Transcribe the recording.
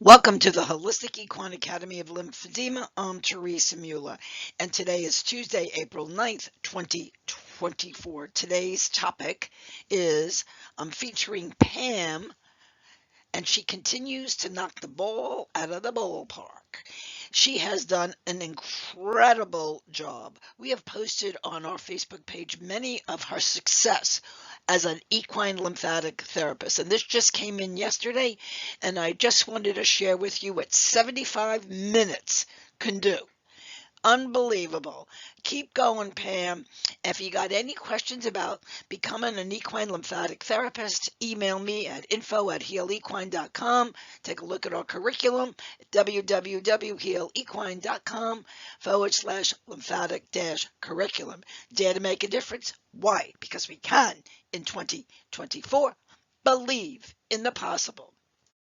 Welcome to the Holistic Equine Academy of Lymphedema. I'm Teresa Mueller, and today is Tuesday, April 9th, 2024. Today's topic is I'm featuring Pam, and she continues to knock the ball out of the ballpark. She has done an incredible job. We have posted on our Facebook page many of her success as an equine lymphatic therapist, and this just came in yesterday, and I just wanted to share with you what 75 minutes can do. Unbelievable. Keep going, Pam. If you got any questions about becoming an equine lymphatic therapist, email me at info@healequine.com. Take a look at our curriculum at www.healequine.com/lymphatic-curriculum. Dare to make a difference? Why? Because we can in 2024. Believe in the possible.